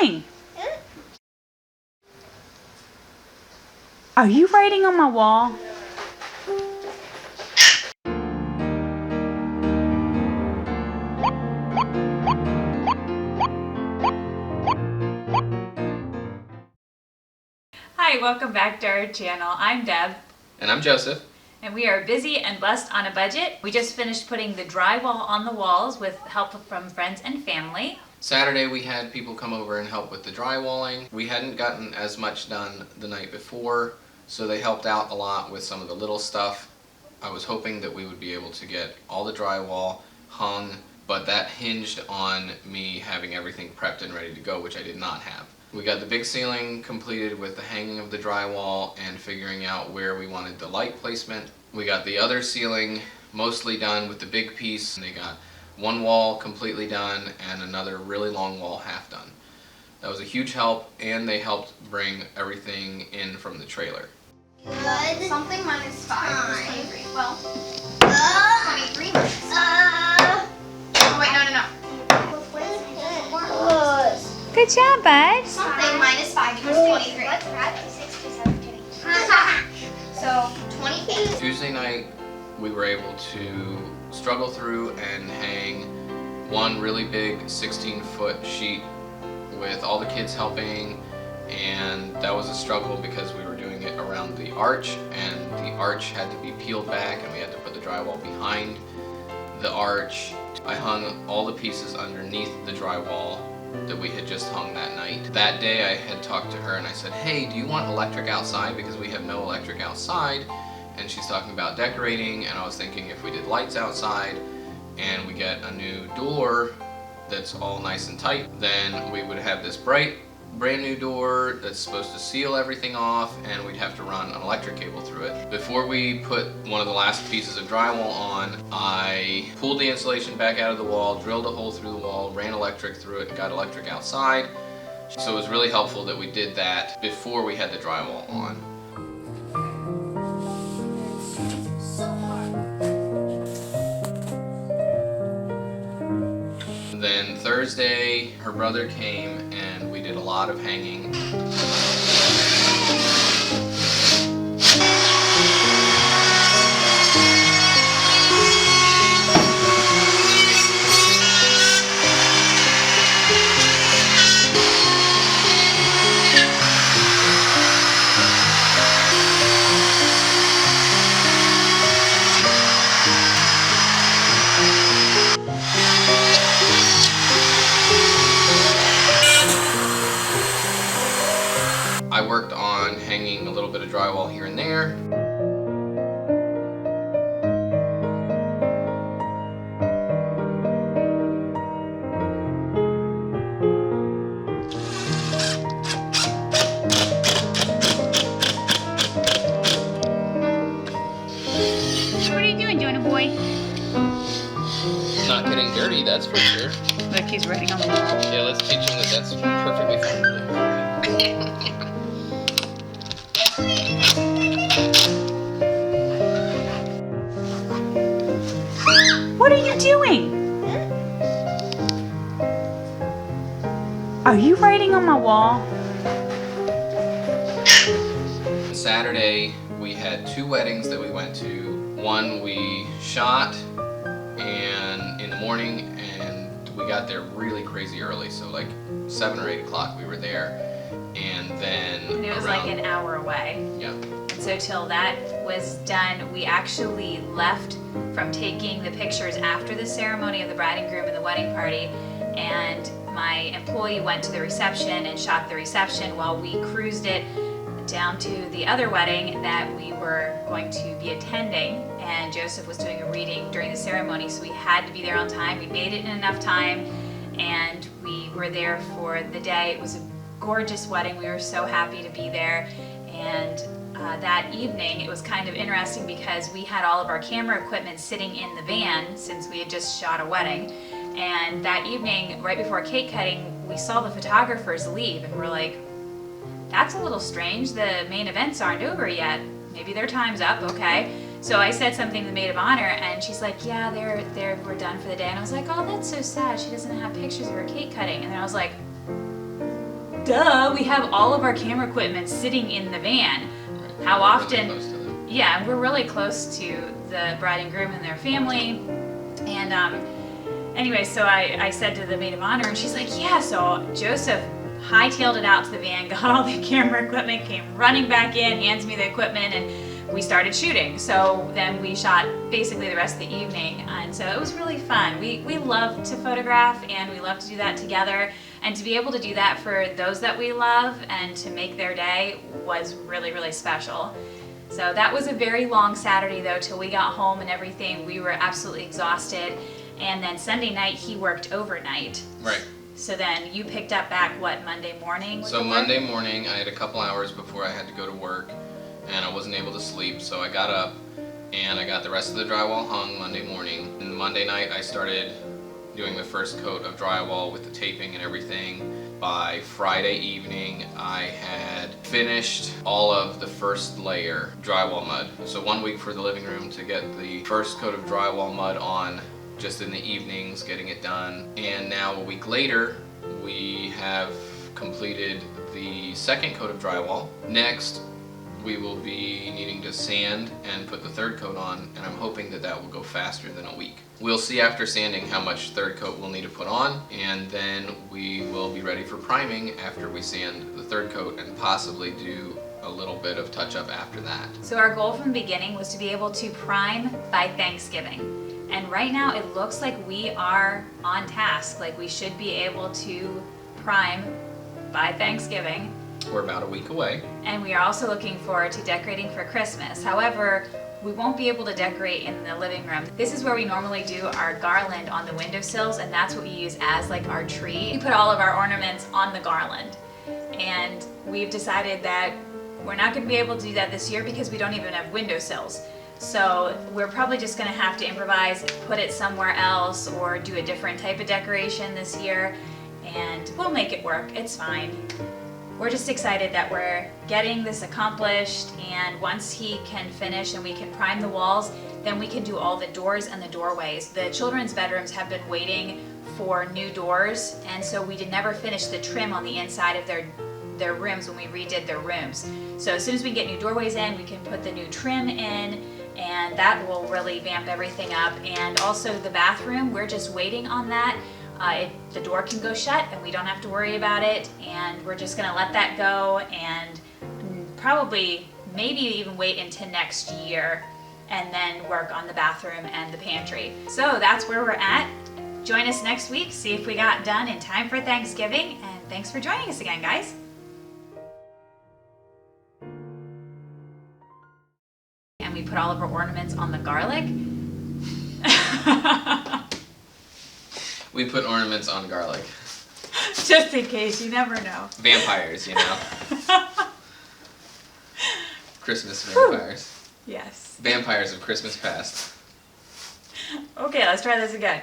doing? Are you writing on my wall? Hi, welcome back to our channel. I'm Deb. And I'm Joseph. And we are busy and blessed on a budget. We just finished putting the drywall on the walls with help from friends and family. Saturday we had people come over and help with the drywalling. We hadn't gotten as much done the night before, so they helped out a lot with some of the little stuff. I was hoping that we would be able to get all the drywall hung, but that hinged on me having everything prepped and ready to go, which I did not have. We got the big ceiling completed with the hanging of the drywall and figuring out where we wanted the light placement. We got the other ceiling mostly done with the big piece. They got one wall completely done and another really long wall half done. That was a huge help, and they helped bring everything in from the trailer. Good. Something minus 5 is 23. Well, 23 minus 5. Oh wait, no. Good job, bud. Something minus 5 equals 23. So 20 feet. Tuesday night we were able to struggle through and hang one really big 16-foot sheet with all the kids helping, and that was a struggle because we were doing it around the arch, and the arch had to be peeled back and we had to put the drywall behind the arch. I hung all the pieces underneath the drywall that we had just hung that night. That day I had talked to her and I said, hey, do you want electric outside, because we have no electric outside? And she's talking about decorating, and I was thinking if we did lights outside and we get a new door that's all nice and tight, then we would have this bright brand new door that's supposed to seal everything off, and we'd have to run an electric cable through it. Before we put one of the last pieces of drywall on, I pulled the insulation back out of the wall, drilled a hole through the wall, ran electric through it, and got electric outside. So it was really helpful that we did that before we had the drywall on. Then Thursday, her brother came and we did a lot of hanging. I worked on hanging a little bit of drywall here and there. What are you doing, Jonah boy? Not getting dirty, that's for sure. Look, he's writing on the wall. Yeah, let's teach him that that's perfectly fine to do. What are you doing? Are you writing on my wall? Saturday, we had 2 weddings that we went to. One we shot and in the morning, and we got there really crazy early, so like 7 or 8 o'clock we were there. And then And it was like an hour away. Yeah. And so till that was done, we actually left from taking the pictures after the ceremony of the bride and groom and the wedding party, and my employee went to the reception and shot the reception while we cruised it down to the other wedding that we were going to be attending, and Joseph was doing a reading during the ceremony, so we had to be there on time. We made it in enough time, and we were there for the day. It was a gorgeous wedding. We were so happy to be there, and that evening it was kind of interesting because we had all of our camera equipment sitting in the van since we had just shot a wedding, and that evening right before cake cutting we saw the photographers leave, and we're like, that's a little strange. The main events aren't over yet. Maybe their time's up, okay. So I said something to the maid of honor, and she's like, yeah, we're done for the day. And I was like, oh, that's so sad. She doesn't have pictures of her cake cutting. And then I was like, duh, we have all of our camera equipment sitting in the van. Right. How We're often? really close to them. Yeah, and we're really close to the bride and groom and their family. And anyway, so I said to the maid of honor, and she's like, yeah. So Joseph hightailed it out to the van, got all the camera equipment, came running back in, hands me the equipment, and we started shooting. So then we shot basically the rest of the evening, and so it was really fun. We love to photograph, and we love to do that together, and to be able to do that for those that we love and to make their day was really, really special. So that was a very long Saturday though, till we got home and everything. We were absolutely exhausted, and then Sunday night he worked overnight. Right. So then you picked up back, what, Monday morning? So Monday morning, I had a couple hours before I had to go to work, and I wasn't able to sleep, so I got up, and I got the rest of the drywall hung Monday morning. And Monday night, I started doing the first coat of drywall with the taping and everything. By Friday evening, I had finished all of the first layer drywall mud. So 1 week for the living room to get the first coat of drywall mud on, just in the evenings, getting it done. And now a week later, we have completed the second coat of drywall. Next, we will be needing to sand and put the third coat on, and I'm hoping that that will go faster than a week. We'll see after sanding how much third coat we'll need to put on, and then we will be ready for priming after we sand the third coat and possibly do a little bit of touch-up after that. So our goal from the beginning was to be able to prime by Thanksgiving. And right now it looks like we are on task. Like we should be able to prime by Thanksgiving. We're about a week away. And we are also looking forward to decorating for Christmas. However, we won't be able to decorate in the living room. This is where we normally do our garland on the windowsills, and that's what we use as like our tree. We put all of our ornaments on the garland. And we've decided that we're not going to be able to do that this year because we don't even have windowsills. So we're probably just going to have to improvise, put it somewhere else, or do a different type of decoration this year, and we'll make it work. It's fine. We're just excited that we're getting this accomplished, and once he can finish and we can prime the walls, then we can do all the doors and the doorways. The children's bedrooms have been waiting for new doors, and so we did never finish the trim on the inside of their rooms when we redid their rooms. So as soon as we get new doorways in, we can put the new trim in, and that will really vamp everything up. And also the bathroom, we're just waiting on that. The door can go shut and we don't have to worry about it, and we're just gonna let that go and probably maybe even wait into next year and then work on the bathroom and the pantry. So that's where we're at. Join us next week, see if we got done in time for Thanksgiving, and thanks for joining us again, guys. And we put all of our ornaments on the garlic. We put ornaments on garlic. Just in case, you never know. Vampires, you know. Christmas vampires. Yes. Vampires of Christmas past. Okay, let's try this again.